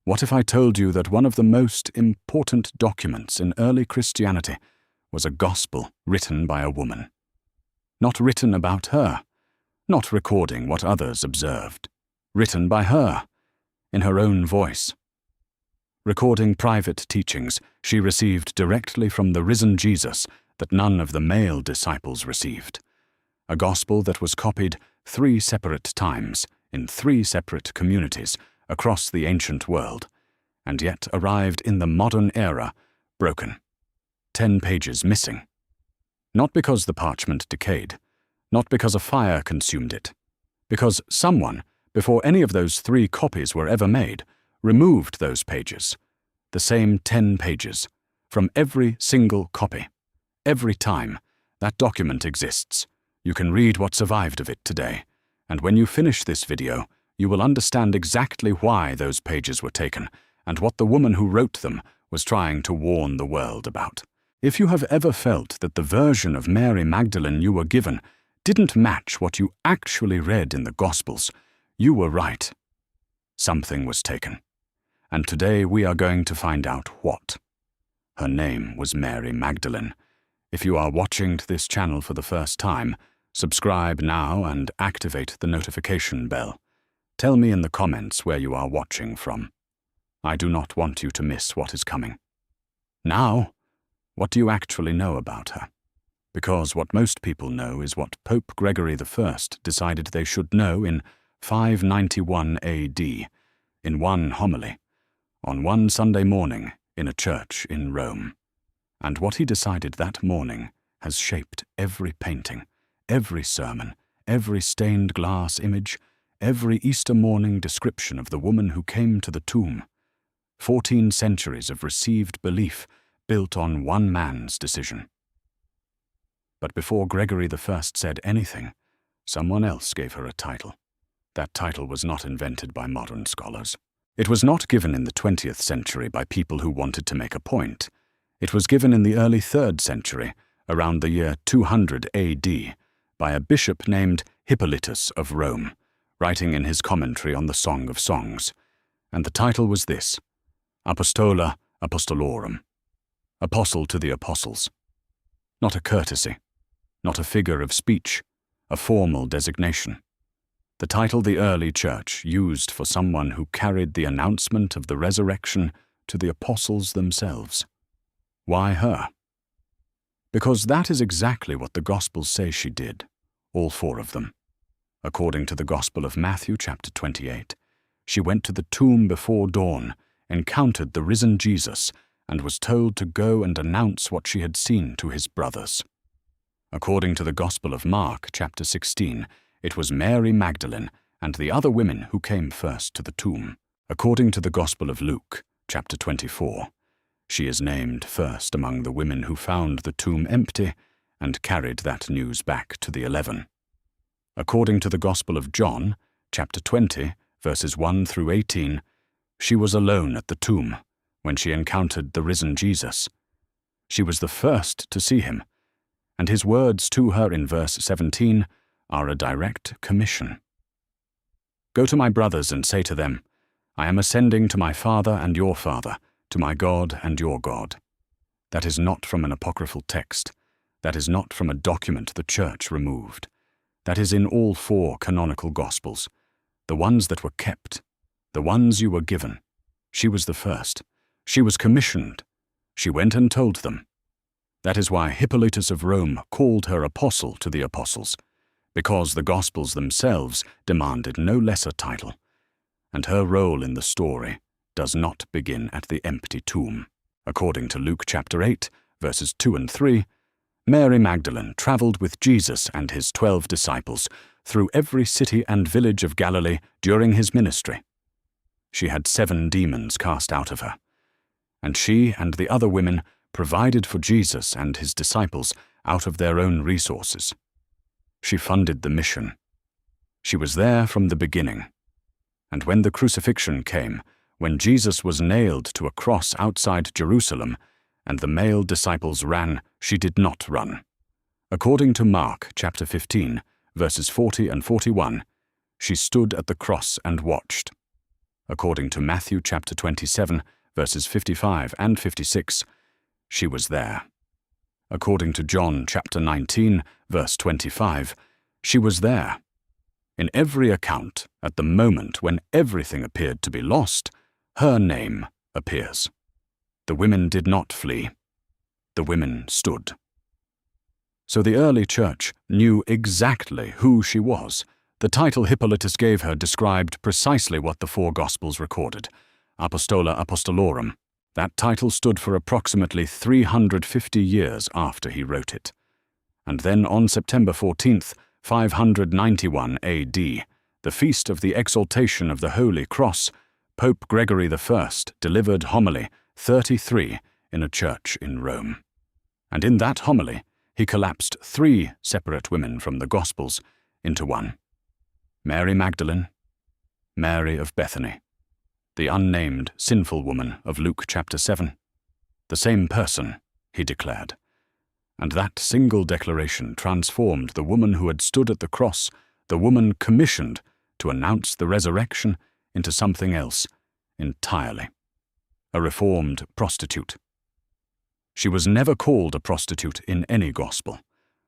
What if I told you that one of the most important documents in early Christianity was a gospel written by a woman? Not written about her, not recording what others observed. Written by her, in her own voice. Recording private teachings she received directly from the risen Jesus that none of the male disciples received. A gospel that was copied 3 separate times in 3 separate communities across the ancient world, and yet arrived in the modern era broken. 10 pages missing. Not because the parchment decayed, not because a fire consumed it, because someone, before any of those 3 copies were ever made, removed those pages, the same 10 pages, from every single copy. Every time that document exists, you can read what survived of it today, and when you finish this video, you will understand exactly why those pages were taken and what the woman who wrote them was trying to warn the world about. If you have ever felt that the version of Mary Magdalene you were given didn't match what you actually read in the Gospels, you were right. Something was taken. And today we are going to find out what. Her name was Mary Magdalene. If you are watching this channel for the first time, subscribe now and activate the notification bell. Tell me in the comments where you are watching from. I do not want you to miss what is coming. Now, what do you actually know about her? Because what most people know is what Pope Gregory I decided they should know in 591 AD, in one homily, on one Sunday morning in a church in Rome. And what he decided that morning has shaped every painting, every sermon, every stained glass image, every Easter morning description of the woman who came to the tomb. 14 centuries of received belief built on one man's decision. But before Gregory I said anything, someone else gave her a title. That title was not invented by modern scholars. It was not given in the 20th century by people who wanted to make a point. It was given in the early 3rd century, around the year 200 AD, by a bishop named Hippolytus of Rome, writing in his commentary on the Song of Songs. And the title was this: Apostola Apostolorum, Apostle to the Apostles. Not a courtesy, not a figure of speech, a formal designation. The title the early church used for someone who carried the announcement of the resurrection to the apostles themselves. Why her? Because that is exactly what the Gospels say she did, all 4 of them. According to the Gospel of Matthew chapter 28, she went to the tomb before dawn, encountered the risen Jesus, and was told to go and announce what she had seen to his brothers. According to the Gospel of Mark chapter 16, it was Mary Magdalene and the other women who came first to the tomb. According to the Gospel of Luke chapter 24, she is named first among the women who found the tomb empty and carried that news back to the 11. According to the Gospel of John, chapter 20, verses 1 through 18, she was alone at the tomb when she encountered the risen Jesus. She was the first to see him, and his words to her in verse 17 are a direct commission. Go to my brothers and say to them, I am ascending to my Father and your Father, to my God and your God. That is not from an apocryphal text. That is not from a document the church removed. That is in all 4 canonical Gospels, the ones that were kept, the ones you were given. She was the first. She was commissioned. She went and told them. That is why Hippolytus of Rome called her apostle to the apostles, because the Gospels themselves demanded no lesser title, and her role in the story does not begin at the empty tomb. According to Luke chapter 8, verses 2 and 3, Mary Magdalene traveled with Jesus and his 12 disciples through every city and village of Galilee during his ministry. She had 7 demons cast out of her, and she and the other women provided for Jesus and his disciples out of their own resources. She funded the mission. She was there from the beginning. And when the crucifixion came, when Jesus was nailed to a cross outside Jerusalem, and the male disciples ran, she did not run. According to Mark chapter 15, verses 40 and 41, she stood at the cross and watched. According to Matthew chapter 27, verses 55 and 56, she was there. According to John chapter 19, verse 25, she was there. In every account, at the moment when everything appeared to be lost, her name appears. The women did not flee. The women stood. So the early church knew exactly who she was. The title Hippolytus gave her described precisely what the four Gospels recorded, Apostola Apostolorum. That title stood for approximately 350 years after he wrote it. And then on September 14th, 591 AD, the feast of the exaltation of the Holy Cross, Pope Gregory I delivered homily 33 in a church in Rome. And in that homily, he collapsed 3 separate women from the Gospels into one: Mary Magdalene, Mary of Bethany, the unnamed sinful woman of Luke chapter 7. The same person, he declared. And that single declaration transformed the woman who had stood at the cross, the woman commissioned to announce the resurrection, into something else entirely: a reformed prostitute. She was never called a prostitute in any gospel.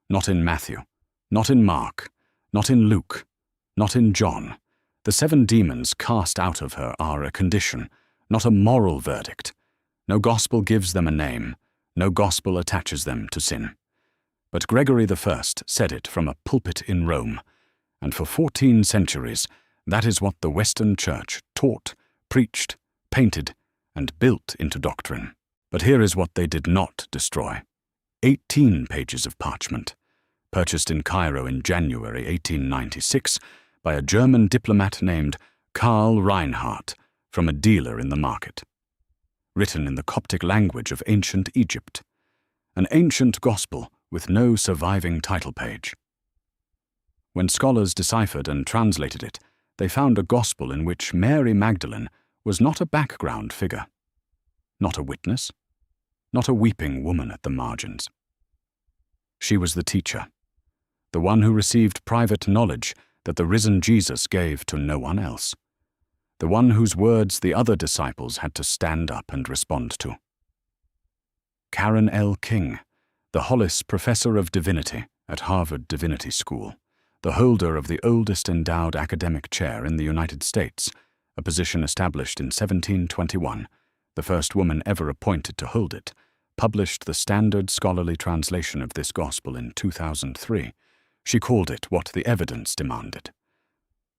Not in Matthew, not in Mark, not in Luke, not in John. The 7 demons cast out of her are a condition, not a moral verdict. No gospel gives them a name. No gospel attaches them to sin. But Gregory I said it from a pulpit in Rome, and for 14 centuries that is what the Western Church taught, preached, painted, and built into doctrine. But here is what they did not destroy: 18 pages of parchment, purchased in Cairo in January 1896 by a German diplomat named Karl Reinhardt from a dealer in the market. Written in the Coptic language of ancient Egypt. An ancient gospel with no surviving title page. When scholars deciphered and translated it, they found a gospel in which Mary Magdalene was not a background figure, not a witness, not a weeping woman at the margins. She was the teacher, the one who received private knowledge that the risen Jesus gave to no one else, the one whose words the other disciples had to stand up and respond to. Karen L. King, the Hollis Professor of Divinity at Harvard Divinity School, the holder of the oldest endowed academic chair in the United States, a position established in 1721, the first woman ever appointed to hold it, published the standard scholarly translation of this gospel in 2003. She called it what the evidence demanded: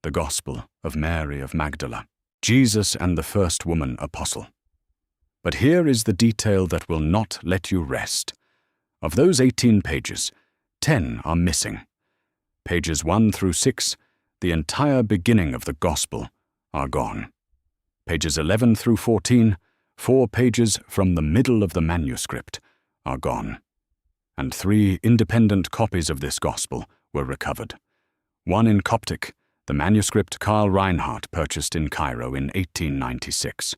the Gospel of Mary of Magdala, Jesus and the first woman apostle. But here is the detail that will not let you rest. Of those 18 pages, 10 are missing. Pages 1 through 6, the entire beginning of the Gospel, are gone. Pages 11 through 14, 4 pages from the middle of the manuscript, are gone. And 3 independent copies of this Gospel were recovered. One in Coptic, the manuscript Karl Reinhardt purchased in Cairo in 1896.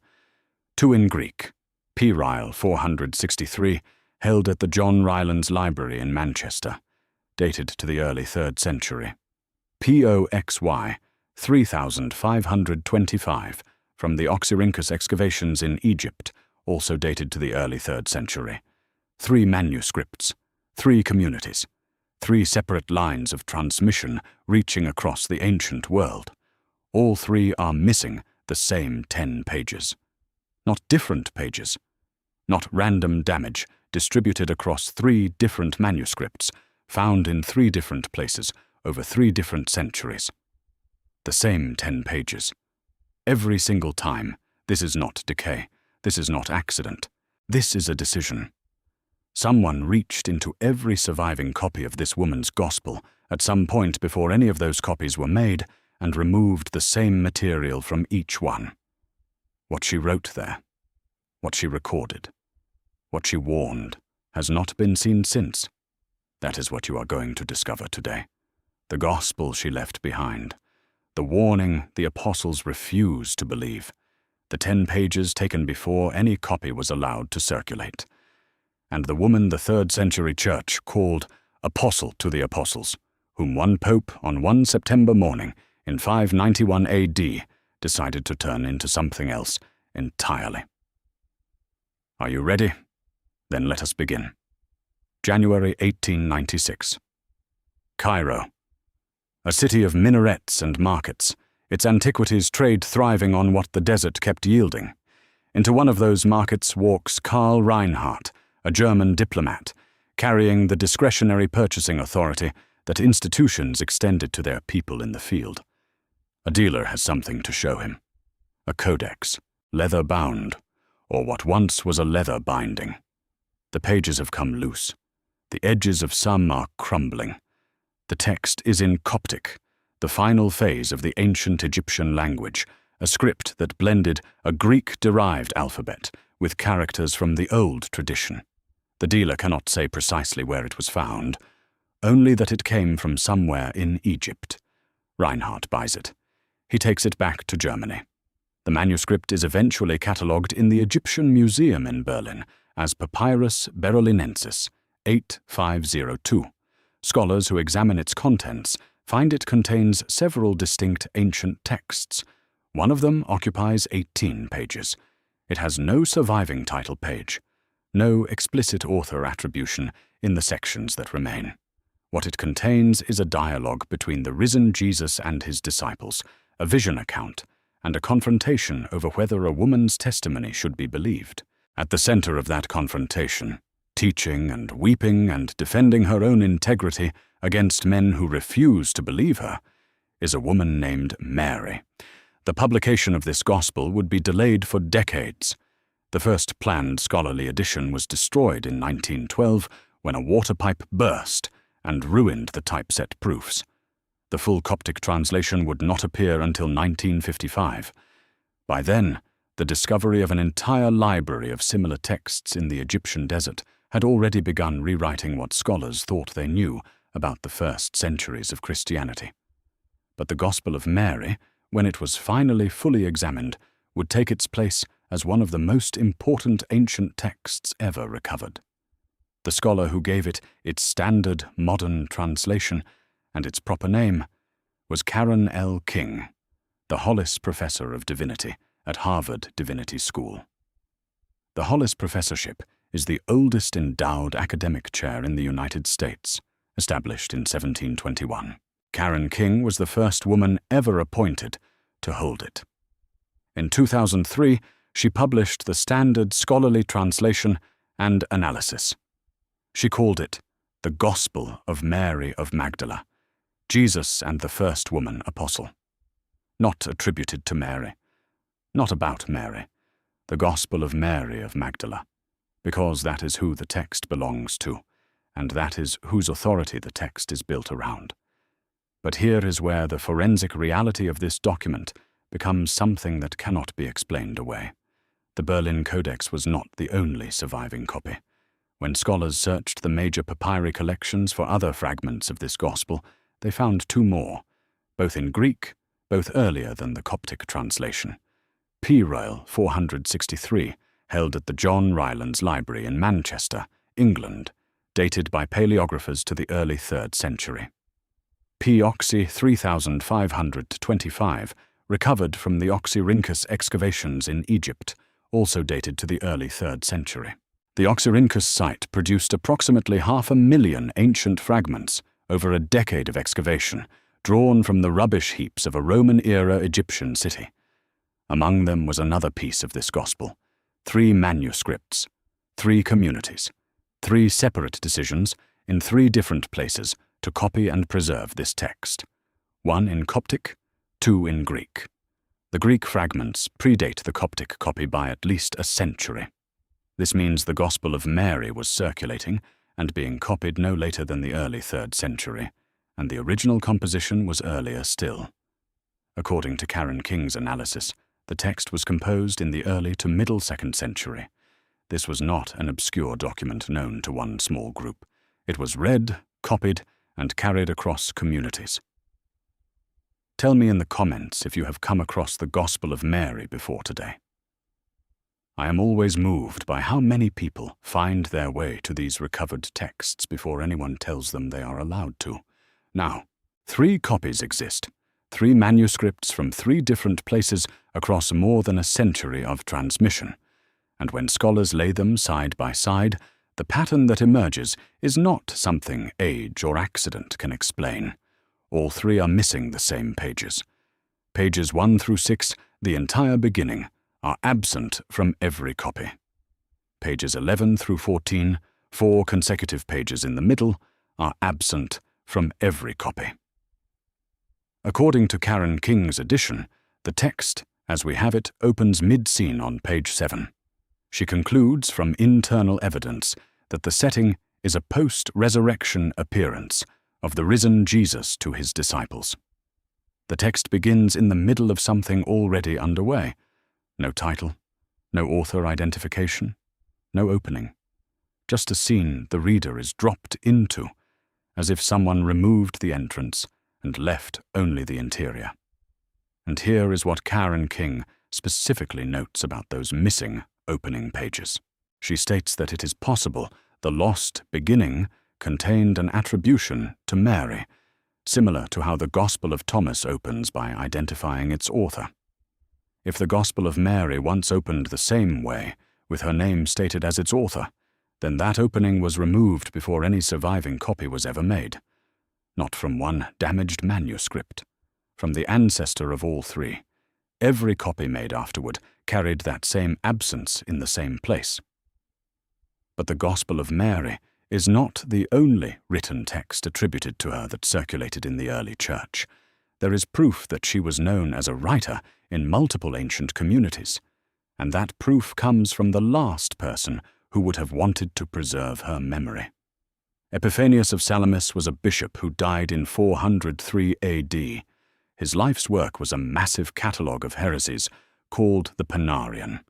2 in Greek, P. Ryle 463, held at the John Rylands Library in Manchester, dated to the early 3rd century. POXY 3525, from the Oxyrhynchus excavations in Egypt, also dated to the early 3rd century. 3 manuscripts, 3 communities, 3 separate lines of transmission reaching across the ancient world. All 3 are missing the same 10 pages. Not different pages, not random damage distributed across 3 different manuscripts, found in 3 different places over 3 different centuries. The same 10 pages. Every single time. This is not decay. This is not accident. This is a decision. Someone reached into every surviving copy of this woman's gospel at some point before any of those copies were made and removed the same material from each one. What she wrote there, what she recorded, what she warned, has not been seen since. That is what you are going to discover today. The gospel she left behind. The warning the apostles refused to believe. The 10 pages taken before any copy was allowed to circulate. And the woman the 3rd century church called Apostle to the Apostles, whom one pope on one September morning in 591 AD decided to turn into something else entirely. Are you ready? Then let us begin. January 1896. Cairo. A city of minarets and markets, its antiquities trade thriving on what the desert kept yielding. Into one of those markets walks Karl Reinhardt, a German diplomat, carrying the discretionary purchasing authority that institutions extended to their people in the field. A dealer has something to show him. A codex, leather-bound, or what once was a leather binding. The pages have come loose. The edges of some are crumbling. The text is in Coptic, the final phase of the ancient Egyptian language, a script that blended a Greek-derived alphabet with characters from the old tradition. The dealer cannot say precisely where it was found, only that it came from somewhere in Egypt. Reinhardt buys it. He takes it back to Germany. The manuscript is eventually catalogued in the Egyptian Museum in Berlin as Papyrus Berolinensis 8502. Scholars who examine its contents find it contains several distinct ancient texts. One of them occupies 18 pages. It has no surviving title page, no explicit author attribution in the sections that remain. What it contains is a dialogue between the risen Jesus and his disciples, a vision account, and a confrontation over whether a woman's testimony should be believed. At the center of that confrontation, teaching and weeping and defending her own integrity against men who refuse to believe her, is a woman named Mary. The publication of this gospel would be delayed for decades. The first planned scholarly edition was destroyed in 1912 when a water pipe burst and ruined the typeset proofs. The full Coptic translation would not appear until 1955. By then, the discovery of an entire library of similar texts in the Egyptian desert had already begun rewriting what scholars thought they knew about the first centuries of Christianity. But the Gospel of Mary, when it was finally fully examined, would take its place as one of the most important ancient texts ever recovered. The scholar who gave it its standard modern translation and its proper name was Karen L. King, the Hollis Professor of Divinity at Harvard Divinity School. The Hollis Professorship is the oldest endowed academic chair in the United States, established in 1721. Karen King was the first woman ever appointed to hold it. In 2003, she published the standard scholarly translation and analysis. She called it The Gospel of Mary of Magdalene, Jesus and the First Woman Apostle. Not attributed to Mary, not about Mary, the Gospel of Mary of Magdalene, because that is who the text belongs to, and that is whose authority the text is built around. But here is where the forensic reality of this document becomes something that cannot be explained away. The Berlin Codex was not the only surviving copy. When scholars searched the major papyri collections for other fragments of this gospel, they found two more, both in Greek, both earlier than the Coptic translation. P. Royal 463, held at the John Rylands Library in Manchester, England, dated by paleographers to the early 3rd century. P. Oxy 3525, recovered from the Oxyrhynchus excavations in Egypt, also dated to the early 3rd century. The Oxyrhynchus site produced approximately 500,000 ancient fragments over a decade of excavation, drawn from the rubbish heaps of a Roman-era Egyptian city. Among them was another piece of this gospel, 3 manuscripts, 3 communities, 3 separate decisions in 3 different places to copy and preserve this text, 1 in Coptic, 2 in Greek. The Greek fragments predate the Coptic copy by at least a century. This means the Gospel of Mary was circulating and being copied no later than the early 3rd century, and the original composition was earlier still. According to Karen King's analysis, the text was composed in the early to middle 2nd century. This was not an obscure document known to one small group. It was read, copied, and carried across communities. Tell me in the comments if you have come across the Gospel of Mary before today. I am always moved by how many people find their way to these recovered texts before anyone tells them they are allowed to. Now, 3 copies exist, 3 manuscripts from 3 different places across more than a century of transmission, and when scholars lay them side by side, the pattern that emerges is not something age or accident can explain. All 3 are missing the same pages. Pages 1 through 6, the entire beginning, are absent from every copy. Pages 11 through 14, 4 consecutive pages in the middle, are absent from every copy. According to Karen King's edition, the text, as we have it, opens mid-scene on page 7. She concludes from internal evidence that the setting is a post-resurrection appearance of the risen Jesus to his disciples. The text begins in the middle of something already underway. No title, no author identification, no opening. Just a scene the reader is dropped into, as if someone removed the entrance and left only the interior. And here is what Karen King specifically notes about those missing opening pages. She states that it is possible the lost beginning contained an attribution to Mary, similar to how the Gospel of Thomas opens by identifying its author. If the Gospel of Mary once opened the same way, with her name stated as its author, then that opening was removed before any surviving copy was ever made. Not from one damaged manuscript, from the ancestor of all 3. Every copy made afterward carried that same absence in the same place. But the Gospel of Mary is not the only written text attributed to her that circulated in the early church. There is proof that she was known as a writer in multiple ancient communities, and that proof comes from the last person who would have wanted to preserve her memory. Epiphanius of Salamis was a bishop who died in 403 AD. His life's work was a massive catalogue of heresies called the Panarion,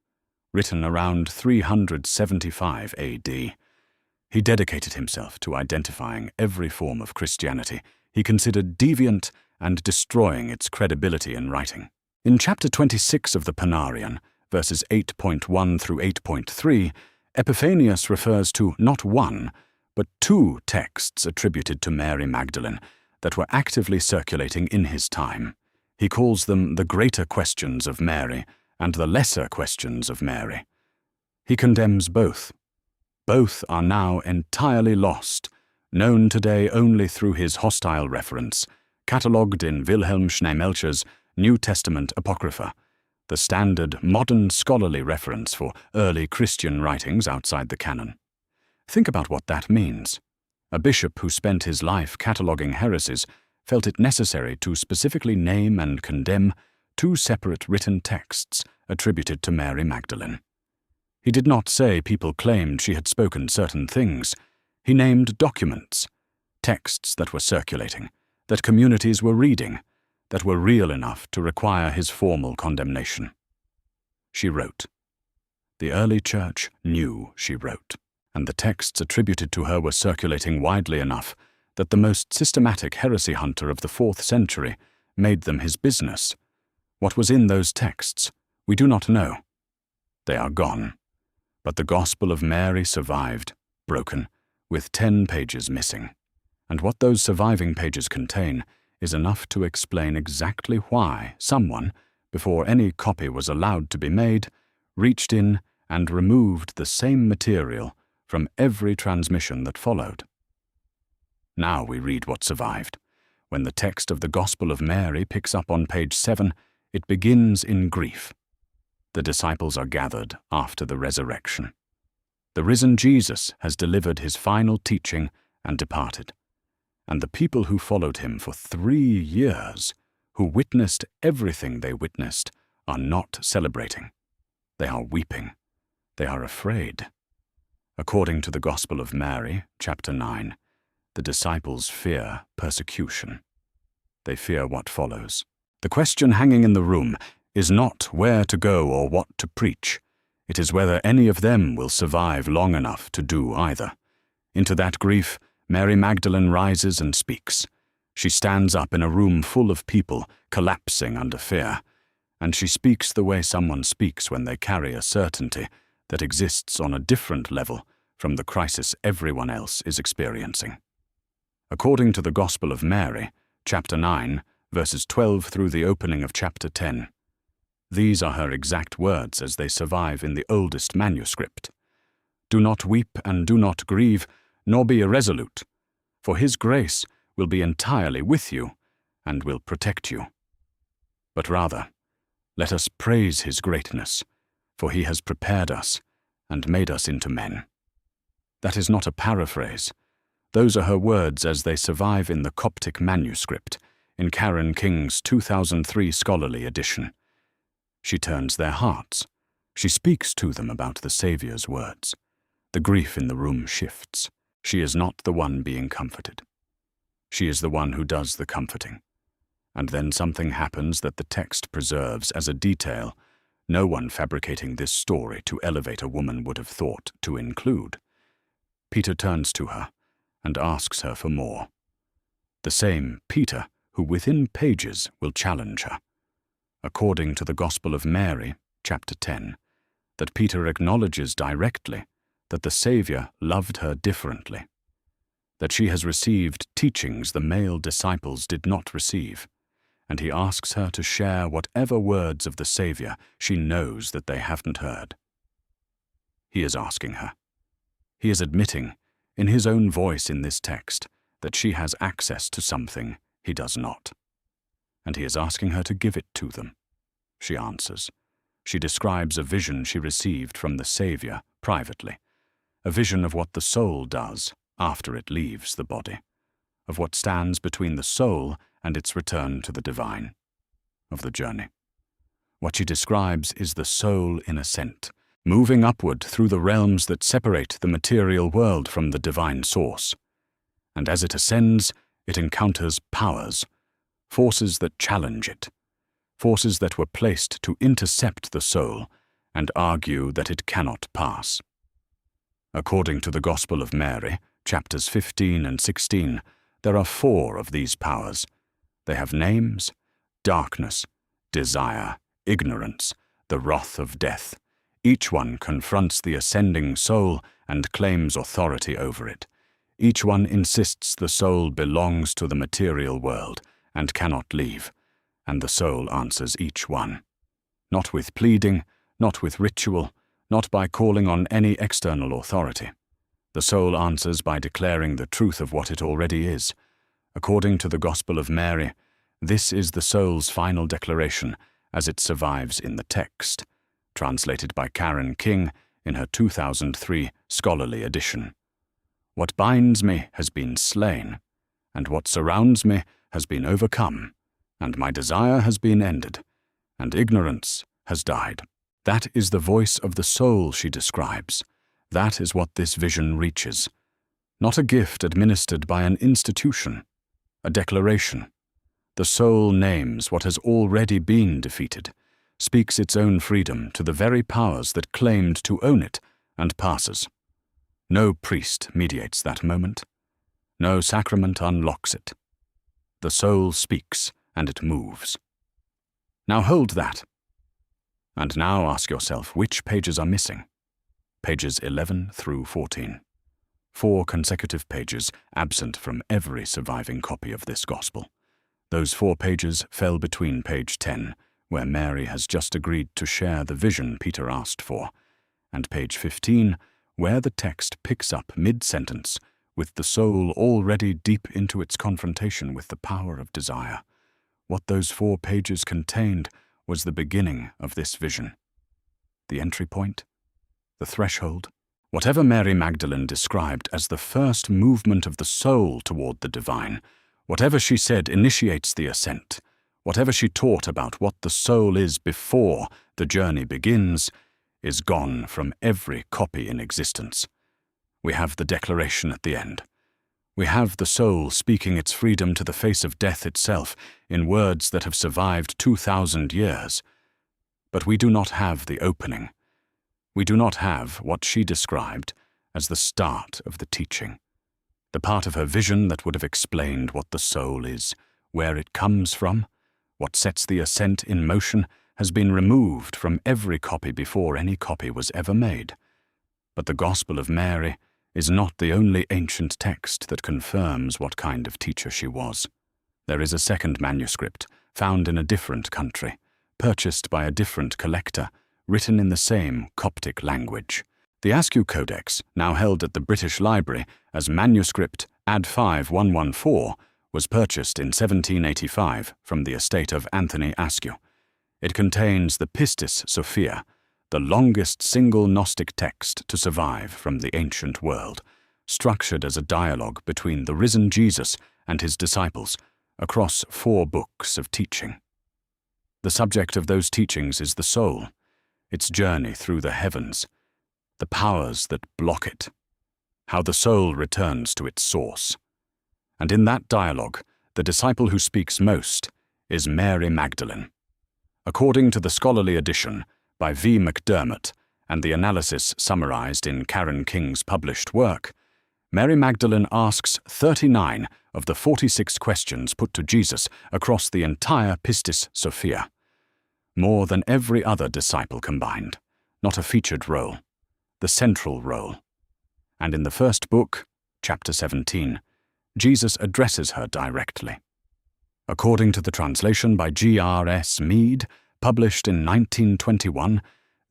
written around 375 AD. He dedicated himself to identifying every form of Christianity he considered deviant and destroying its credibility in writing. In chapter 26 of the Panarion, verses 8.1 through 8.3, Epiphanius refers to not 1, but 2 texts attributed to Mary Magdalene that were actively circulating in his time. He calls them the greater questions of Mary and the lesser questions of Mary. He condemns both. Both are now entirely lost, known today only through his hostile reference, catalogued in Wilhelm Schneemelcher's New Testament Apocrypha, the standard modern scholarly reference for early Christian writings outside the canon. Think about what that means. A bishop who spent his life cataloguing heresies felt it necessary to specifically name and condemn 2 separate written texts attributed to Mary Magdalene. He did not say people claimed she had spoken certain things. He named documents, texts that were circulating, that communities were reading, that were real enough to require his formal condemnation. She wrote. The early church knew she wrote, and the texts attributed to her were circulating widely enough that the most systematic heresy hunter of the 4th century made them his business. What was in those texts, we do not know. They are gone. But the Gospel of Mary survived, broken, with 10 pages missing. And what those surviving pages contain is enough to explain exactly why someone, before any copy was allowed to be made, reached in and removed the same material from every transmission that followed. Now we read what survived. When the text of the Gospel of Mary picks up on page 7, it begins in grief. The disciples are gathered after the resurrection. The risen Jesus has delivered his final teaching and departed. And the people who followed him for 3 years, who witnessed everything they witnessed, are not celebrating. They are weeping. They are afraid. According to the Gospel of Mary, chapter 9, the disciples fear persecution. They fear what follows. The question hanging in the room is not where to go or what to preach. It is whether any of them will survive long enough to do either. Into that grief, Mary Magdalene rises and speaks. She stands up in a room full of people collapsing under fear, and she speaks the way someone speaks when they carry a certainty that exists on a different level from the crisis everyone else is experiencing. According to the Gospel of Mary, chapter 9, verses 12 through the opening of chapter 10. These are her exact words as they survive in the oldest manuscript. "Do not weep and do not grieve, nor be irresolute, for his grace will be entirely with you and will protect you. But rather, let us praise his greatness, for he has prepared us and made us into men." That is not a paraphrase. Those are her words as they survive in the Coptic manuscript, in Karen King's 2003 scholarly edition. She turns their hearts. She speaks to them about the Saviour's words. The grief in the room shifts. She is not the one being comforted. She is the one who does the comforting. And then something happens that the text preserves as a detail no one fabricating this story to elevate a woman would have thought to include. Peter turns to her and asks her for more. The same Peter who within pages will challenge her. According to the Gospel of Mary, chapter 10, that Peter acknowledges directly that the Saviour loved her differently, that she has received teachings the male disciples did not receive, and he asks her to share whatever words of the Saviour she knows that they haven't heard. He is asking her. He is admitting, in his own voice in this text, that she has access to something he does not. And he is asking her to give it to them. She answers. She describes a vision she received from the Saviour privately, a vision of what the soul does after it leaves the body, of what stands between the soul and its return to the divine, of the journey. What she describes is the soul in ascent, moving upward through the realms that separate the material world from the divine source. And as it ascends, it encounters powers, forces that challenge it, forces that were placed to intercept the soul and argue that it cannot pass. According to the Gospel of Mary, chapters 15 and 16, there are 4 of these powers. They have names: darkness, desire, ignorance, the wrath of death. Each one confronts the ascending soul and claims authority over it. Each one insists the soul belongs to the material world and cannot leave, and the soul answers each one. Not with pleading, not with ritual, not by calling on any external authority. The soul answers by declaring the truth of what it already is. According to the Gospel of Mary, this is the soul's final declaration as it survives in the text, translated by Karen King in her 2003 scholarly edition. "What binds me has been slain, and what surrounds me has been overcome, and my desire has been ended, and ignorance has died." That is the voice of the soul she describes. That is what this vision reaches. Not a gift administered by an institution, a declaration. The soul names what has already been defeated, speaks its own freedom to the very powers that claimed to own it, and passes. No priest mediates that moment. No sacrament unlocks it. The soul speaks, and it moves. Now hold that. And now ask yourself which pages are missing. Pages 11 through 14. 4 consecutive pages absent from every surviving copy of this Gospel. Those 4 pages fell between page 10, where Mary has just agreed to share the vision Peter asked for, and page 15, where the text picks up mid-sentence, with the soul already deep into its confrontation with the power of desire. What those 4 pages contained was the beginning of this vision. The entry point, the threshold, whatever Mary Magdalene described as the first movement of the soul toward the divine, whatever she said initiates the ascent, whatever she taught about what the soul is before the journey begins, is gone from every copy in existence. We have the declaration at the end. We have the soul speaking its freedom to the face of death itself in words that have survived 2,000 years. But we do not have the opening. We do not have what she described as the start of the teaching, the part of her vision that would have explained what the soul is, where it comes from, what sets the ascent in motion, has been removed from every copy before any copy was ever made. But the Gospel of Mary is not the only ancient text that confirms what kind of teacher she was. There is a second manuscript, found in a different country, purchased by a different collector, written in the same Coptic language. The Askew Codex, now held at the British Library as manuscript Ad 5114, was purchased in 1785 from the estate of Anthony Askew. It contains the Pistis Sophia, the longest single Gnostic text to survive from the ancient world, structured as a dialogue between the risen Jesus and his disciples across 4 books of teaching. The subject of those teachings is the soul, its journey through the heavens, the powers that block it, how the soul returns to its source. And in that dialogue, the disciple who speaks most is Mary Magdalene. According to the scholarly edition by V. McDermott and the analysis summarized in Karen King's published work, Mary Magdalene asks 39 of the 46 questions put to Jesus across the entire Pistis Sophia. More than every other disciple combined, not a featured role, the central role. And in the first book, chapter 17, Jesus addresses her directly. According to the translation by G.R.S. Mead, published in 1921,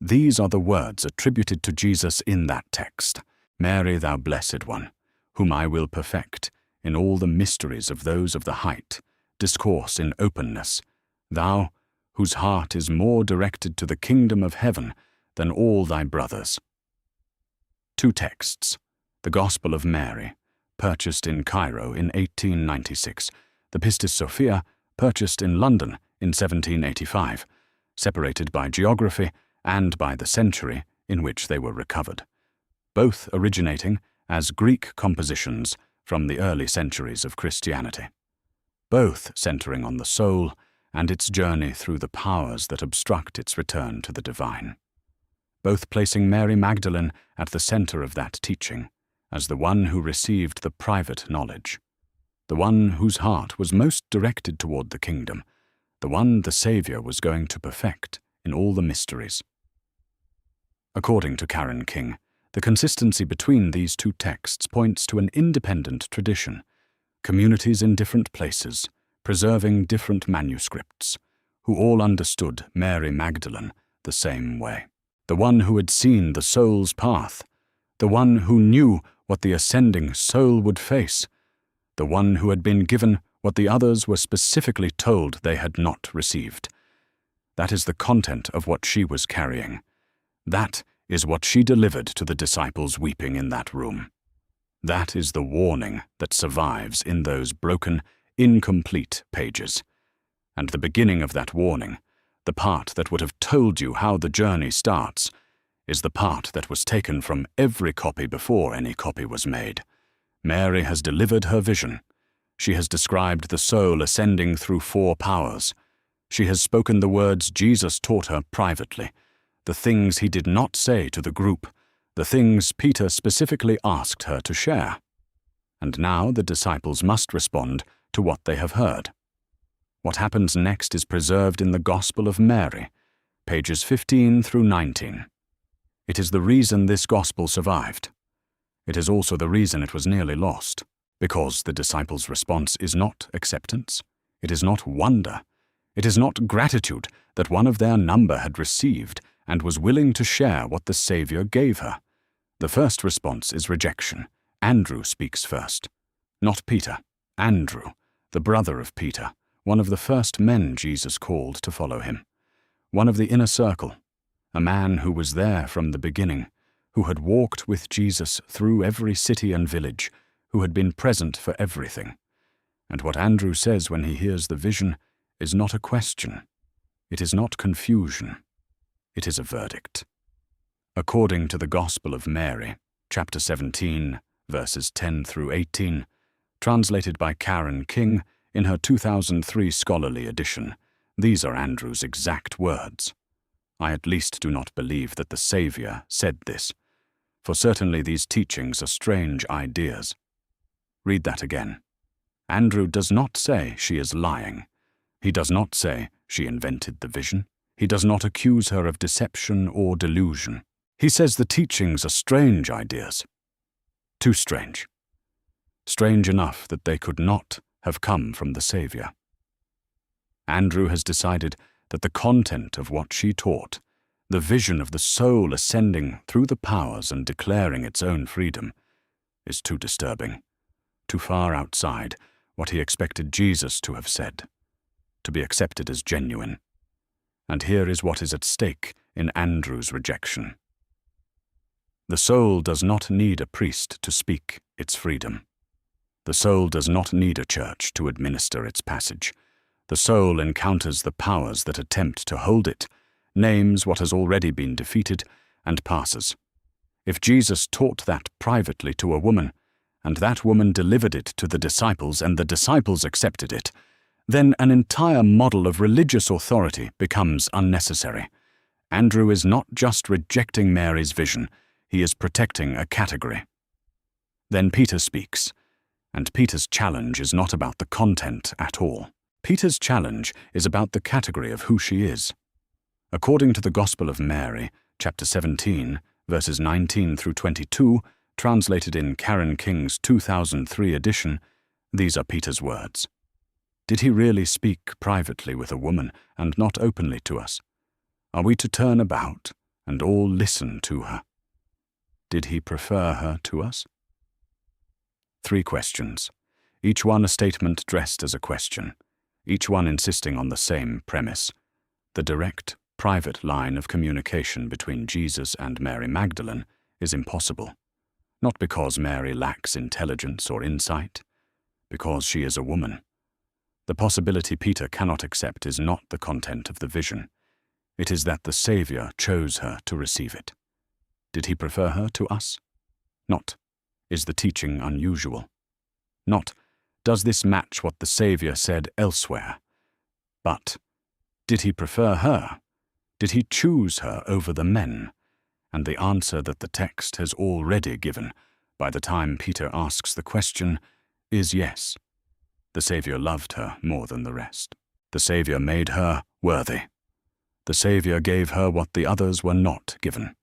these are the words attributed to Jesus in that text. Mary, thou blessed one, whom I will perfect in all the mysteries of those of the height, discourse in openness, thou, whose heart is more directed to the kingdom of heaven than all thy brothers. 2 texts, the Gospel of Mary, purchased in Cairo in 1896, the Pistis Sophia, purchased in London in 1785, separated by geography and by the century in which they were recovered, both originating as Greek compositions from the early centuries of Christianity, both centering on the soul and its journey through the powers that obstruct its return to the divine, both placing Mary Magdalene at the center of that teaching as the one who received the private knowledge, the one whose heart was most directed toward the kingdom, the one the Savior was going to perfect in all the mysteries. According to Karen King, the consistency between these 2 texts points to an independent tradition, communities in different places, preserving different manuscripts, who all understood Mary Magdalene the same way. The one who had seen the soul's path, the one who knew what the ascending soul would face, the one who had been given what the others were specifically told they had not received. That is the content of what she was carrying. That is what she delivered to the disciples weeping in that room. That is the warning that survives in those broken, incomplete pages. And the beginning of that warning, the part that would have told you how the journey starts, is the part that was taken from every copy before any copy was made. Mary has delivered her vision. She has described the soul ascending through 4 powers. She has spoken the words Jesus taught her privately, the things he did not say to the group, the things Peter specifically asked her to share. And now the disciples must respond to what they have heard. What happens next is preserved in the Gospel of Mary, pages 15 through 19. It is the reason this Gospel survived. It is also the reason it was nearly lost, because the disciples' response is not acceptance, it is not wonder, it is not gratitude that one of their number had received and was willing to share what the Savior gave her. The first response is rejection. Andrew speaks first. Not Peter. Andrew, the brother of Peter, one of the first men Jesus called to follow him. One of the inner circle, a man who was there from the beginning, who had walked with Jesus through every city and village, who had been present for everything. And what Andrew says when he hears the vision is not a question. It is not confusion. It is a verdict. According to the Gospel of Mary, chapter 17, verses 10 through 18, translated by Karen King in her 2003 scholarly edition, these are Andrew's exact words. I at least do not believe that the Savior said this, for certainly these teachings are strange ideas. Read that again. Andrew does not say she is lying. He does not say she invented the vision. He does not accuse her of deception or delusion. He says the teachings are strange ideas. Too strange. Strange enough that they could not have come from the Saviour. Andrew has decided that the content of what she taught, the vision of the soul ascending through the powers and declaring its own freedom, is too disturbing, too far outside what he expected Jesus to have said, to be accepted as genuine. And here is what is at stake in Andrew's rejection. The soul does not need a priest to speak its freedom. The soul does not need a church to administer its passage. The soul encounters the powers that attempt to hold it, names what has already been defeated, and passes. If Jesus taught that privately to a woman, and that woman delivered it to the disciples, and the disciples accepted it, then an entire model of religious authority becomes unnecessary. Andrew is not just rejecting Mary's vision, he is protecting a category. Then Peter speaks, and Peter's challenge is not about the content at all. Peter's challenge is about the category of who she is. According to the Gospel of Mary, chapter 17, verses 19 through 22, translated in Karen King's 2003 edition, these are Peter's words. Did he really speak privately with a woman and not openly to us? Are we to turn about and all listen to her? Did he prefer her to us? 3 questions, each one a statement dressed as a question, each one insisting on the same premise, the direct, private line of communication between Jesus and Mary Magdalene is impossible, not because Mary lacks intelligence or insight, because she is a woman. The possibility Peter cannot accept is not the content of the vision. It is that the Saviour chose her to receive it. Did he prefer her to us? Not, is the teaching unusual? Not, does this match what the Saviour said elsewhere? But, did he prefer her? Did he choose her over the men? And the answer that the text has already given, by the time Peter asks the question, is yes. The Saviour loved her more than the rest. The Saviour made her worthy. The Saviour gave her what the others were not given.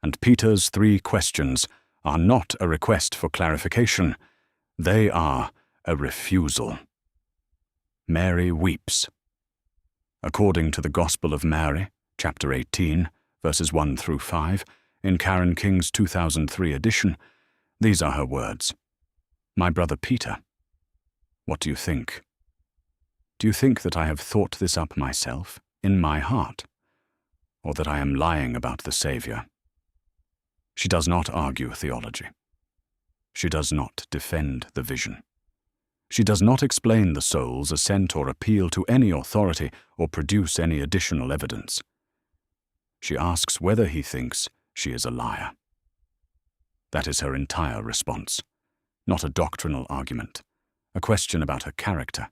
And Peter's 3 questions are not a request for clarification. They are a refusal. Mary weeps. According to the Gospel of Mary, chapter 18, verses 1 through 5, in Karen King's 2003 edition, these are her words. My brother Peter, what do you think? Do you think that I have thought this up myself, in my heart, or that I am lying about the Saviour? She does not argue theology. She does not defend the vision. She does not explain the soul's assent or appeal to any authority or produce any additional evidence. She asks whether he thinks she is a liar. That is her entire response, not a doctrinal argument, a question about her character,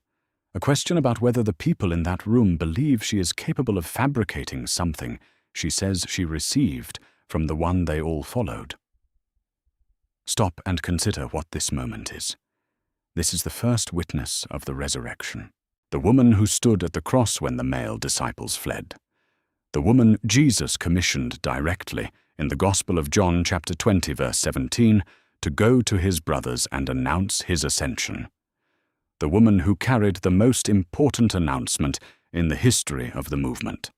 a question about whether the people in that room believe she is capable of fabricating something she says she received from the one they all followed. Stop and consider what this moment is. This is the first witness of the resurrection, the woman who stood at the cross when the male disciples fled, the woman Jesus commissioned directly in the Gospel of John chapter 20 verse 17 to go to his brothers and announce his ascension, the woman who carried the most important announcement in the history of the movement.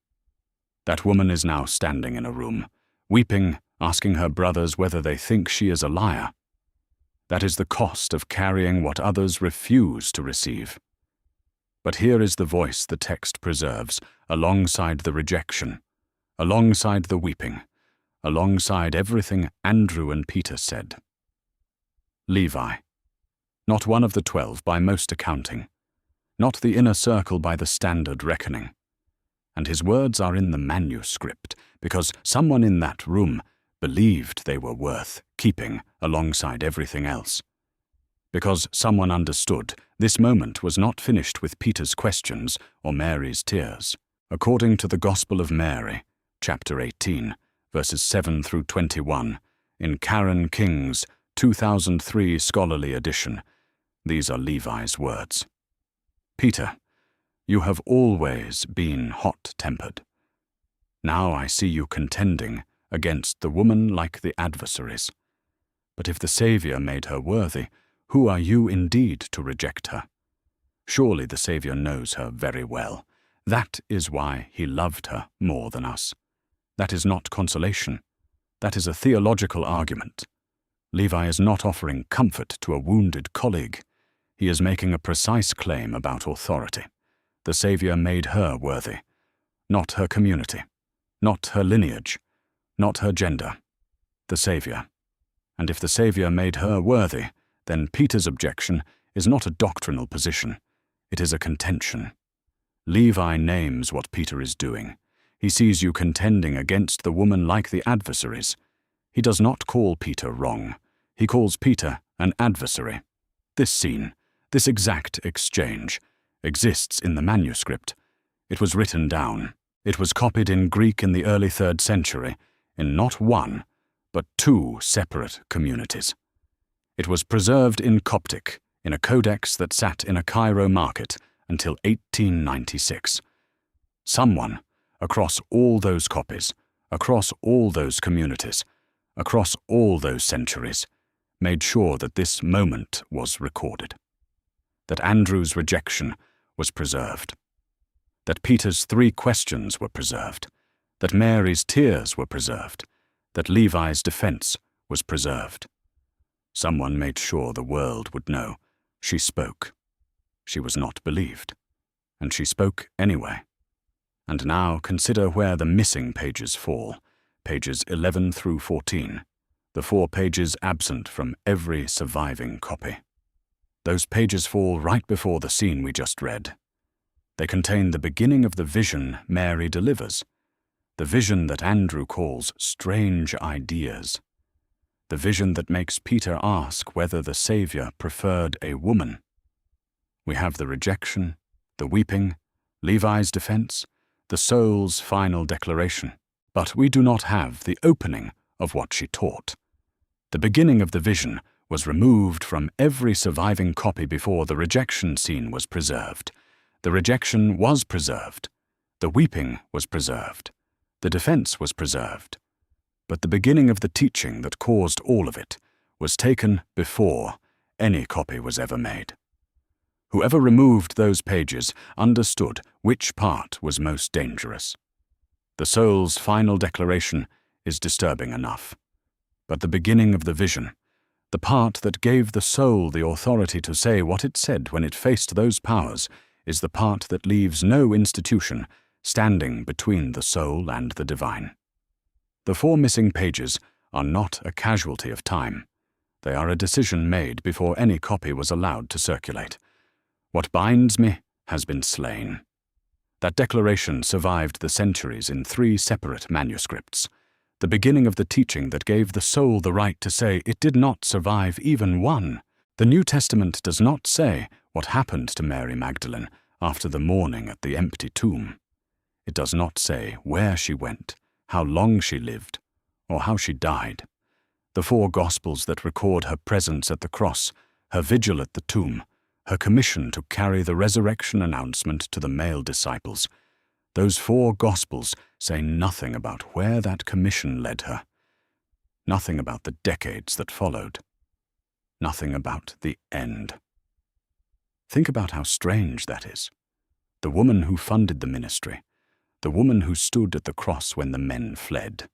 That woman is now standing in a room, weeping, asking her brothers whether they think she is a liar. That is the cost of carrying what others refuse to receive. But here is the voice the text preserves, alongside the rejection, alongside the weeping, alongside everything Andrew and Peter said. Levi, not one of the 12 by most accounting, not the inner circle by the standard reckoning. And his words are in the manuscript, because someone in that room believed they were worth keeping alongside everything else. Because someone understood this moment was not finished with Peter's questions or Mary's tears. According to the Gospel of Mary, chapter 18, verses 7 through 21, in Karen King's 2003 scholarly edition, these are Levi's words. Peter, you have always been hot-tempered. Now I see you contending against the woman like the adversaries. But if the Saviour made her worthy, who are you indeed to reject her? Surely the Saviour knows her very well. That is why he loved her more than us. That is not consolation. That is a theological argument. Levi is not offering comfort to a wounded colleague. He is making a precise claim about authority. The Saviour made her worthy, not her community, not her lineage, not her gender. The Saviour. And if the Saviour made her worthy, then Peter's objection is not a doctrinal position. It is a contention. Levi names what Peter is doing. He sees you contending against the woman like the adversaries. He does not call Peter wrong. He calls Peter an adversary. This scene, this exact exchange, exists in the manuscript. It was written down. It was copied in Greek in the early 3rd century, in not one, but 2 separate communities. It was preserved in Coptic, in a codex that sat in a Cairo market until 1896. Someone, across all those copies, across all those communities, across all those centuries, made sure that this moment was recorded. That Andrew's rejection was preserved. That Peter's 3 questions were preserved. That Mary's tears were preserved. That Levi's defense was preserved. Someone made sure the world would know. She spoke. She was not believed. And she spoke anyway. And now consider where the missing pages fall, pages 11 through 14, the 4 pages absent from every surviving copy. Those pages fall right before the scene we just read. They contain the beginning of the vision Mary delivers, the vision that Andrew calls strange ideas, the vision that makes Peter ask whether the Saviour preferred a woman. We have the rejection, the weeping, Levi's defense, the soul's final declaration, but we do not have the opening of what she taught. The beginning of the vision was removed from every surviving copy before the rejection scene was preserved. The rejection was preserved. The weeping was preserved. The defense was preserved. But the beginning of the teaching that caused all of it was taken before any copy was ever made. Whoever removed those pages understood which part was most dangerous. The soul's final declaration is disturbing enough. But the beginning of the vision, the part that gave the soul the authority to say what it said when it faced those powers, is the part that leaves no institution standing between the soul and the divine. The 4 missing pages are not a casualty of time. They are a decision made before any copy was allowed to circulate. What binds me has been slain. That declaration survived the centuries in 3 separate manuscripts. The beginning of the teaching that gave the soul the right to say it did not survive even one. The New Testament does not say what happened to Mary Magdalene after the mourning at the empty tomb. It does not say where she went, how long she lived, or how she died. The 4 Gospels that record her presence at the cross, her vigil at the tomb, her commission to carry the resurrection announcement to the male disciples, those 4 Gospels say nothing about where that commission led her, nothing about the decades that followed, nothing about the end. Think about how strange that is. The woman who funded the ministry, the woman who stood at the cross when the men fled,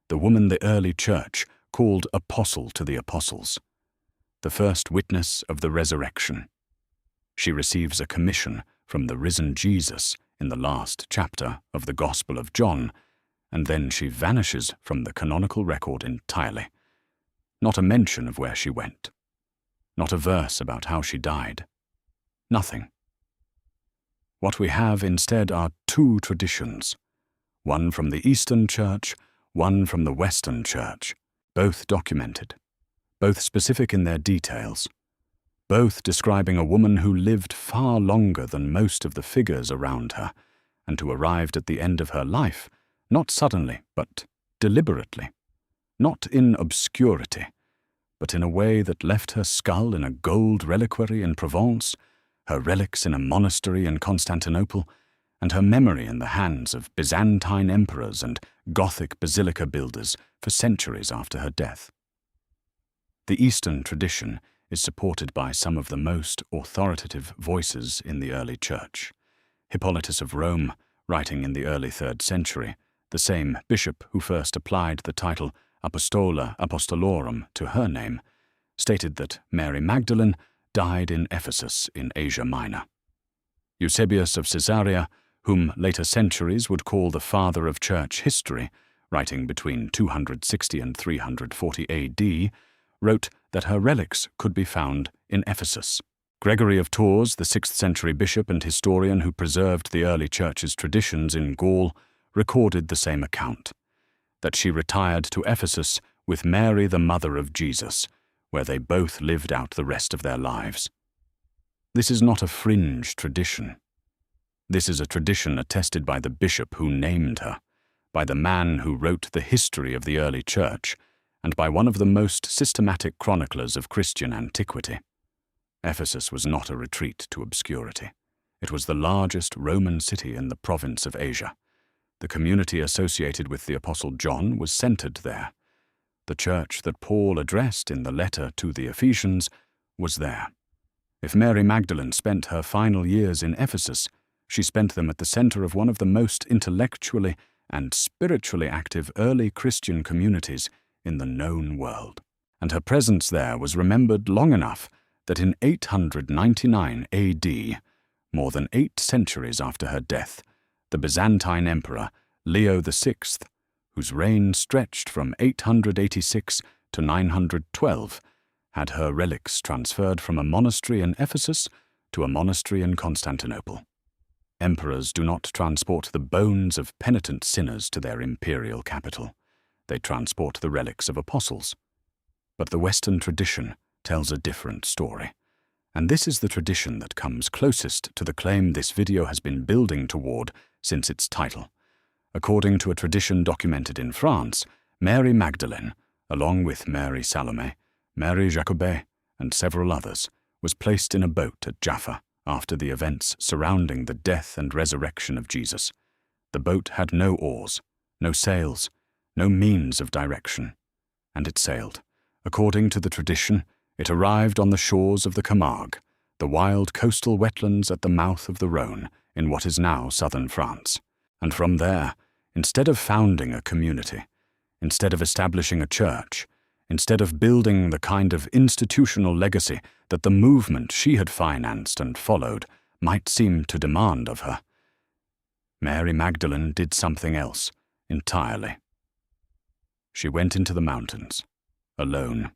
the woman the early church called apostle to the apostles, the first witness of the resurrection. She receives a commission from the risen Jesus in the last chapter of the Gospel of John, and then she vanishes from the canonical record entirely. Not a mention of where she went. Not a verse about how she died. Nothing. What we have instead are 2 traditions, one from the Eastern Church, one from the Western Church, both documented, both specific in their details, both describing a woman who lived far longer than most of the figures around her, and who arrived at the end of her life, not suddenly, but deliberately, not in obscurity, but in a way that left her skull in a gold reliquary in Provence, her relics in a monastery in Constantinople, and her memory in the hands of Byzantine emperors and Gothic basilica builders for centuries after her death. The Eastern tradition is supported by some of the most authoritative voices in the early church. Hippolytus of Rome, writing in the early 3rd century, the same bishop who first applied the title Apostola Apostolorum to her name, stated that Mary Magdalene died in Ephesus in Asia Minor. Eusebius of Caesarea, whom later centuries would call the father of church history, writing between 260 and 340 AD, wrote that her relics could be found in Ephesus. Gregory of Tours, the 6th century bishop and historian who preserved the early church's traditions in Gaul, recorded the same account, that she retired to Ephesus with Mary the mother of Jesus, where they both lived out the rest of their lives. This is not a fringe tradition. This is a tradition attested by the bishop who named her, by the man who wrote the history of the early church, and by one of the most systematic chroniclers of Christian antiquity. Ephesus was not a retreat to obscurity. It was the largest Roman city in the province of Asia. The community associated with the Apostle John was centered there. The church that Paul addressed in the letter to the Ephesians was there. If Mary Magdalene spent her final years in Ephesus, she spent them at the center of one of the most intellectually and spiritually active early Christian communities in the known world. And her presence there was remembered long enough that in 899 AD, more than 8 centuries after her death, the Byzantine Emperor Leo VI, whose reign stretched from 886 to 912, had her relics transferred from a monastery in Ephesus to a monastery in Constantinople. Emperors do not transport the bones of penitent sinners to their imperial capital. They transport the relics of apostles. But the Western tradition tells a different story. And this is the tradition that comes closest to the claim this video has been building toward since its title. According to a tradition documented in France, Mary Magdalene, along with Mary Salome, Mary Jacobet, and several others, was placed in a boat at Jaffa after the events surrounding the death and resurrection of Jesus. The boat had no oars, no sails, no means of direction, and it sailed. According to the tradition, it arrived on the shores of the Camargue, the wild coastal wetlands at the mouth of the Rhône in what is now southern France. And from there, instead of founding a community, instead of establishing a church, instead of building the kind of institutional legacy that the movement she had financed and followed might seem to demand of her, Mary Magdalene did something else entirely. She went into the mountains, alone.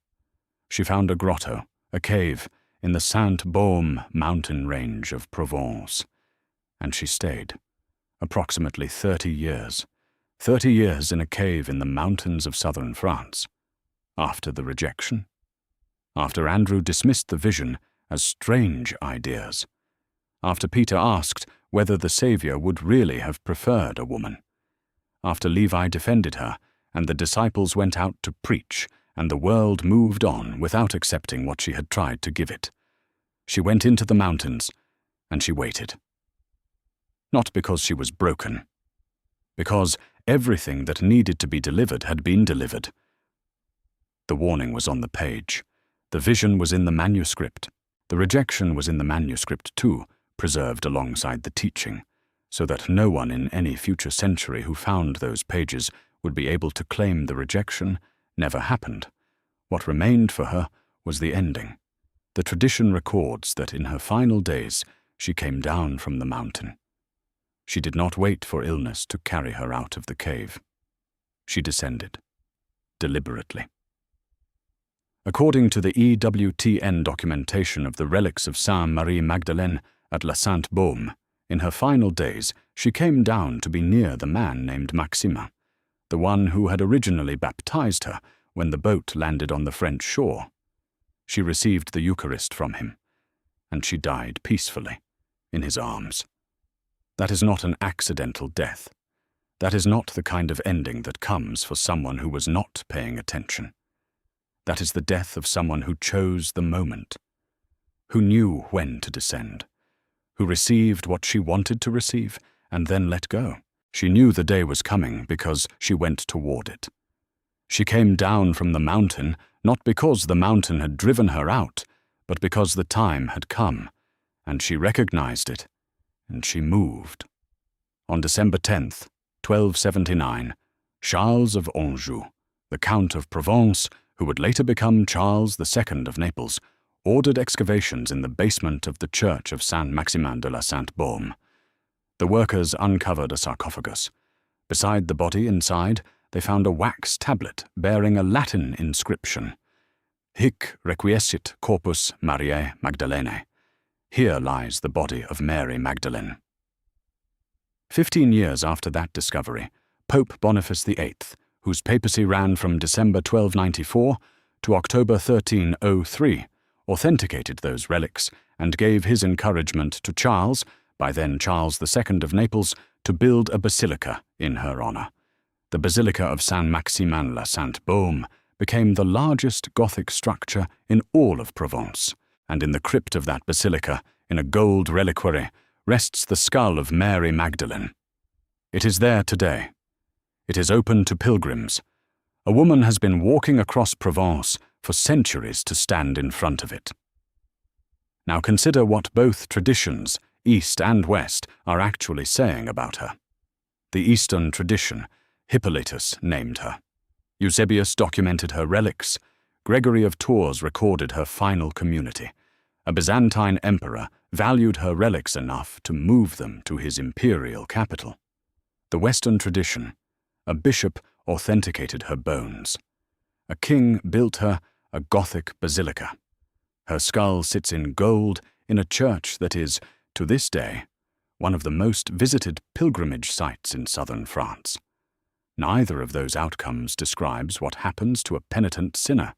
She found a grotto, a cave, in the Sainte-Baume mountain range of Provence, and she stayed, approximately 30 years. 30 years in a cave in the mountains of southern France. After the rejection, after Andrew dismissed the vision as strange ideas, after Peter asked whether the Savior would really have preferred a woman, after Levi defended her and the disciples went out to preach and the world moved on without accepting what she had tried to give it, she went into the mountains and she waited. Not because she was broken, because everything that needed to be delivered had been delivered. The warning was on the page. The vision was in the manuscript. The rejection was in the manuscript too, preserved alongside the teaching, so that no one in any future century who found those pages would be able to claim the rejection never happened. What remained for her was the ending. The tradition records that in her final days she came down from the mountain. She did not wait for illness to carry her out of the cave. She descended, deliberately. According to the EWTN documentation of the relics of Sainte Marie Magdalene at La Sainte-Baume, in her final days she came down to be near the man named Maximin, the one who had originally baptized her when the boat landed on the French shore. She received the Eucharist from him, and she died peacefully in his arms. That is not an accidental death. That is not the kind of ending that comes for someone who was not paying attention. That is the death of someone who chose the moment, who knew when to descend, who received what she wanted to receive and then let go. She knew the day was coming because she went toward it. She came down from the mountain not because the mountain had driven her out, but because the time had come, and she recognized it, and she moved. On December 10th, 1279, Charles of Anjou, the Count of Provence, who would later become Charles II of Naples, ordered excavations in the basement of the church of Saint-Maximin de la Sainte-Baume. The workers uncovered a sarcophagus. Beside the body inside, they found a wax tablet bearing a Latin inscription: Hic requiescit corpus Mariae Magdalene. Here lies the body of Mary Magdalene. 15 years after that discovery, Pope Boniface VIII, whose papacy ran from December 1294 to October 1303, authenticated those relics and gave his encouragement to Charles, by then Charles II of Naples, to build a basilica in her honor. The Basilica of Saint-Maximin la Sainte-Baume became the largest Gothic structure in all of Provence, and in the crypt of that basilica, in a gold reliquary, rests the skull of Mary Magdalene. It is there today. It is open to pilgrims. A woman has been walking across Provence for centuries to stand in front of it. Now consider what both traditions, East and West, are actually saying about her. The Eastern tradition, Hippolytus named her. Eusebius documented her relics. Gregory of Tours recorded her final community. A Byzantine emperor valued her relics enough to move them to his imperial capital. The Western tradition, a bishop authenticated her bones. A king built her a Gothic basilica. Her skull sits in gold in a church that is, to this day, one of the most visited pilgrimage sites in southern France. Neither of those outcomes describes what happens to a penitent sinner.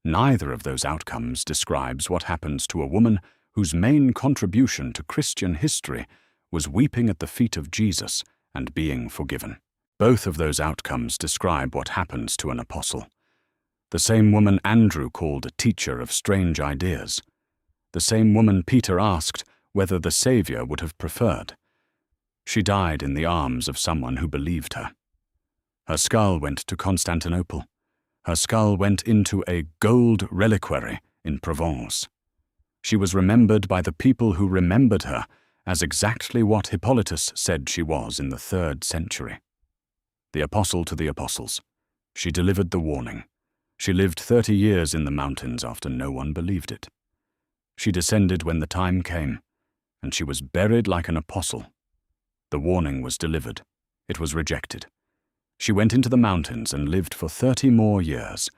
Neither of those outcomes describes what happens to a woman whose main contribution to Christian history was weeping at the feet of Jesus and being forgiven. Both of those outcomes describe what happens to an apostle. The same woman Andrew called a teacher of strange ideas. The same woman Peter asked whether the Savior would have preferred. She died in the arms of someone who believed her. Her skull went to Constantinople. Her skull went into a gold reliquary in Provence. She was remembered by the people who remembered her as exactly what Hippolytus said she was in the 3rd century. The apostle to the apostles. She delivered the warning. She lived 30 years in the mountains after no one believed it. She descended when the time came, and she was buried like an apostle. The warning was delivered. It was rejected. She went into the mountains and lived for 30 more years,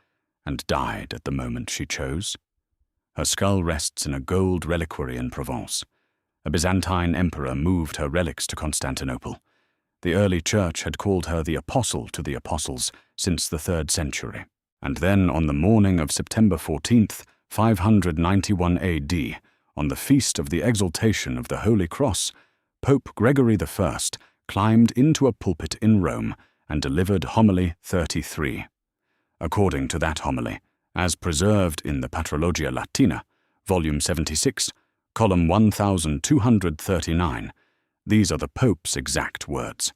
and died at the moment she chose. Her skull rests in a gold reliquary in Provence. A Byzantine emperor moved her relics to Constantinople. The early church had called her the apostle to the apostles since the 3rd century. And then on the morning of September 14th, 591 AD, on the feast of the exaltation of the Holy Cross, Pope Gregory I climbed into a pulpit in Rome and delivered Homily 33. According to that homily, as preserved in the Patrologia Latina, volume 76, column 1239, these are the Pope's exact words.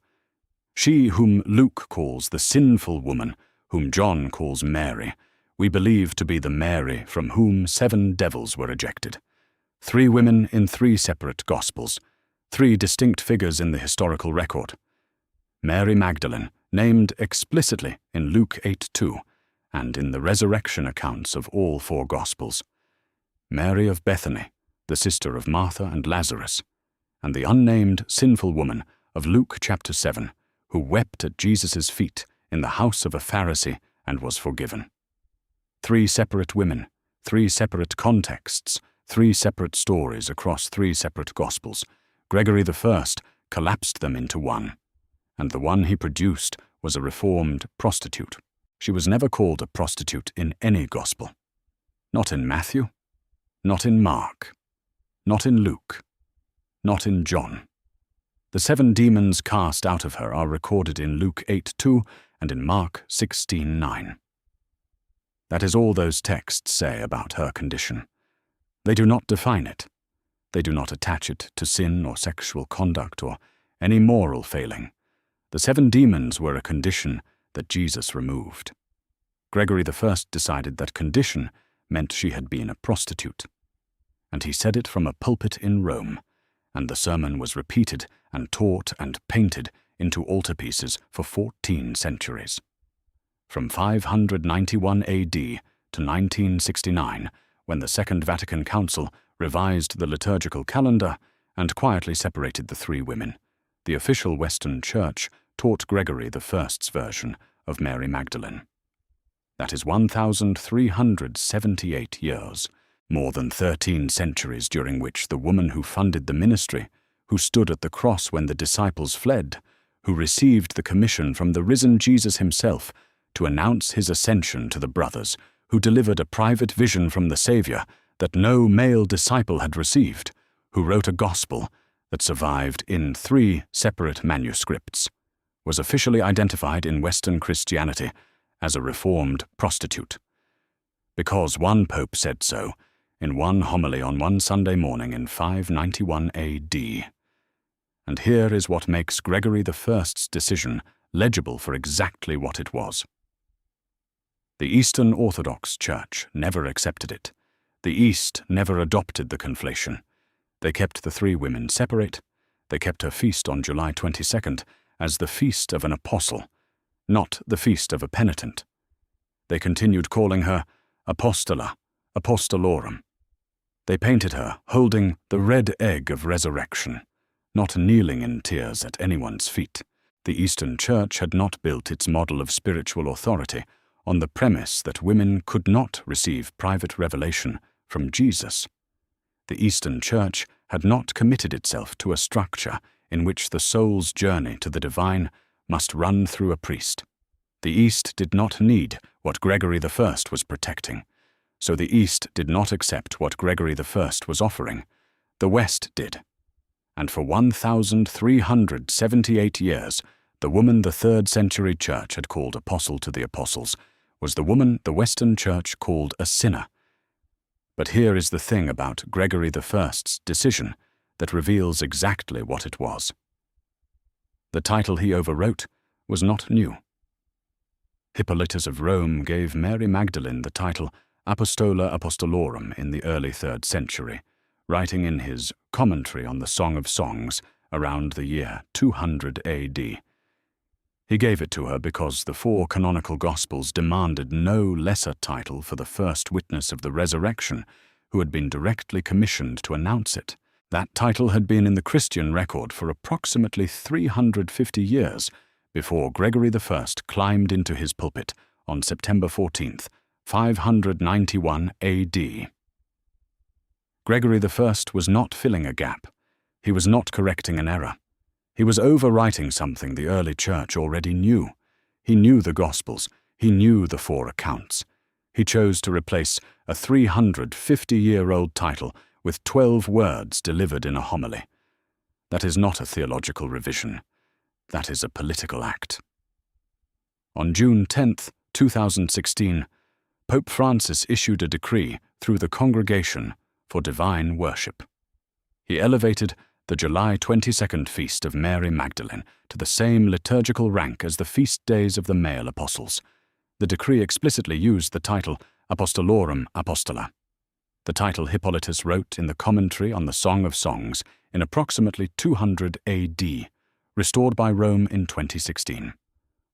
She whom Luke calls the sinful woman, whom John calls Mary, we believe to be the Mary from whom 7 devils were ejected. 3 women in 3 separate Gospels, 3 distinct figures in the historical record. Mary Magdalene, named explicitly in Luke 8:2, and in the resurrection accounts of all 4 Gospels. Mary of Bethany, the sister of Martha and Lazarus, and the unnamed sinful woman of Luke chapter 7, who wept at Jesus' feet in the house of a Pharisee and was forgiven. 3 separate women, 3 separate contexts, 3 separate stories across 3 separate Gospels. Gregory I collapsed them into one, and the one he produced was a reformed prostitute. She was never called a prostitute in any Gospel. Not in Matthew, not in Mark, not in Luke, not in John. The 7 demons cast out of her are recorded in Luke 8:2 and in Mark 16:9. That is all those texts say about her condition. They do not define it. They do not attach it to sin or sexual conduct or any moral failing. The 7 demons were a condition that Jesus removed. Gregory I decided that condition meant she had been a prostitute. and he said it from a pulpit in Rome, and the sermon was repeated and taught and painted into altarpieces for 14 centuries. From 591 AD to 1969, when the Second Vatican Council revised the liturgical calendar and quietly separated the three women, the official Western Church taught Gregory I's version of Mary Magdalene. That is 1,378 years, more than 13 centuries during which the woman who funded the ministry, who stood at the cross when the disciples fled, who received the commission from the risen Jesus himself to announce his ascension to the brothers, who delivered a private vision from the Savior that no male disciple had received, who wrote a gospel that survived in 3 separate manuscripts, was officially identified in Western Christianity as a reformed prostitute. Because one pope said so in one homily on one Sunday morning in 591 AD. And here is what makes Gregory I's decision legible for exactly what it was. The Eastern Orthodox Church never accepted it. The East never adopted the conflation. They kept the three women separate. They kept her feast on July 22nd as the feast of an apostle, not the feast of a penitent. They continued calling her Apostola, Apostolorum. They painted her holding the red egg of resurrection, not kneeling in tears at anyone's feet. The Eastern Church had not built its model of spiritual authority on the premise that women could not receive private revelation from Jesus. The Eastern Church had not committed itself to a structure in which the soul's journey to the divine must run through a priest. The East did not need what Gregory I was protecting, so the East did not accept what Gregory I was offering. The West did. And for 1,378 years, the woman the 3rd century Church had called apostle to the apostles was the woman the Western Church called a sinner. But here is the thing about Gregory I's decision that reveals exactly what it was. The title he overwrote was not new. Hippolytus of Rome gave Mary Magdalene the title Apostola Apostolorum in the early 3rd century, writing in his commentary on the Song of Songs around the year 200 AD. He gave it to her because the 4 canonical Gospels demanded no lesser title for the first witness of the resurrection, who had been directly commissioned to announce it. That title had been in the Christian record for approximately 350 years before Gregory I climbed into his pulpit on September 14th, 591 AD. Gregory I was not filling a gap. He was not correcting an error. He was overwriting something the early Church already knew. He knew the Gospels. He knew the 4 accounts. He chose to replace a 350-year-old title with 12 words delivered in a homily. That is not a theological revision. That is a political act. On June 10, 2016, Pope Francis issued a decree through the Congregation for Divine Worship. He elevated the July 22nd feast of Mary Magdalene to the same liturgical rank as the feast days of the male apostles. The decree explicitly used the title Apostolorum Apostola, the title Hippolytus wrote in the commentary on the Song of Songs in approximately 200 AD, restored by Rome in 2016,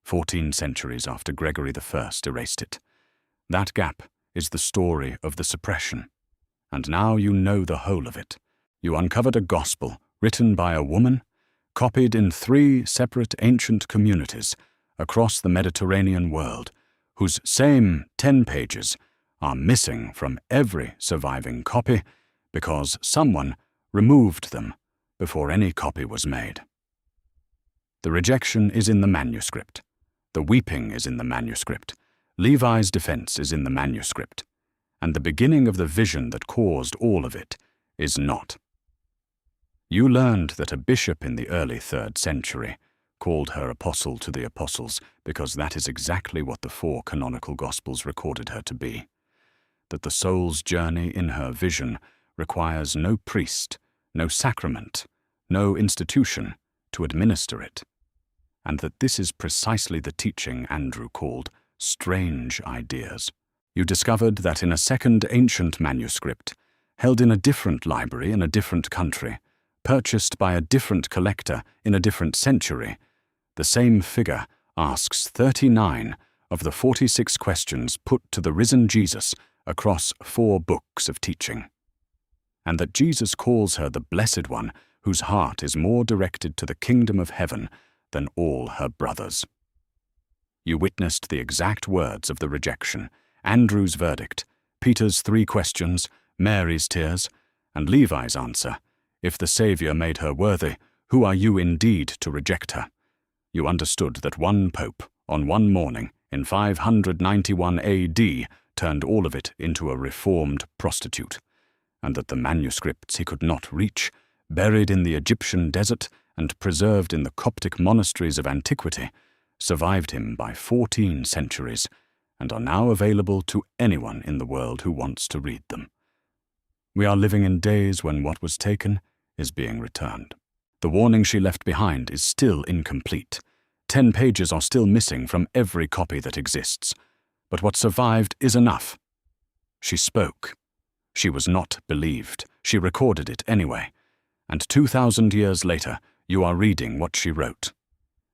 14 centuries after Gregory I erased it. That gap is the story of the suppression. And now you know the whole of it. You uncovered a gospel written by a woman, copied in 3 separate ancient communities across the Mediterranean world, whose same 10 pages are missing from every surviving copy because someone removed them before any copy was made. The rejection is in the manuscript. The weeping is in the manuscript. Levi's defense is in the manuscript. And the beginning of the vision that caused all of it is not. You learned that a bishop in the early 3rd century called her apostle to the apostles because that is exactly what the 4 canonical Gospels recorded her to be. That the soul's journey in her vision requires no priest, no sacrament, no institution to administer it. And that this is precisely the teaching Andrew called strange ideas. You discovered that in a second ancient manuscript, held in a different library in a different country, purchased by a different collector in a different century, the same figure asks 39 of the 46 questions put to the risen Jesus across 4 books of teaching. And that Jesus calls her the Blessed One, whose heart is more directed to the kingdom of heaven than all her brothers. You witnessed the exact words of the rejection, Andrew's verdict, Peter's 3 questions, Mary's tears, and Levi's answer, if the Saviour made her worthy, who are you indeed to reject her? You understood that one pope, on one morning, in 591 AD, turned all of it into a reformed prostitute, and that the manuscripts he could not reach, buried in the Egyptian desert and preserved in the Coptic monasteries of antiquity, survived him by 14 centuries, and are now available to anyone in the world who wants to read them. We are living in days when what was taken is being returned. The warning she left behind is still incomplete. 10 pages are still missing from every copy that exists. But what survived is enough. She spoke. She was not believed. She recorded it anyway. And 2,000 years later, you are reading what she wrote.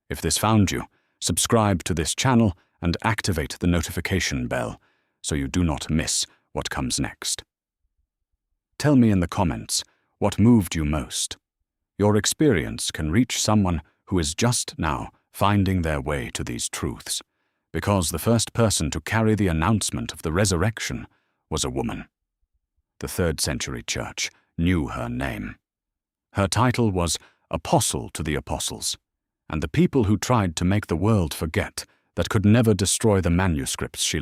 If this found you, subscribe to this channel and activate the notification bell so you do not miss what comes next. Tell me in the comments what moved you most. Your experience can reach someone who is just now finding their way to these truths, because the first person to carry the announcement of the resurrection was a woman. The 3rd century church knew her name. Her title was Apostle to the Apostles, and the people who tried to make the world forget that could never destroy the manuscripts she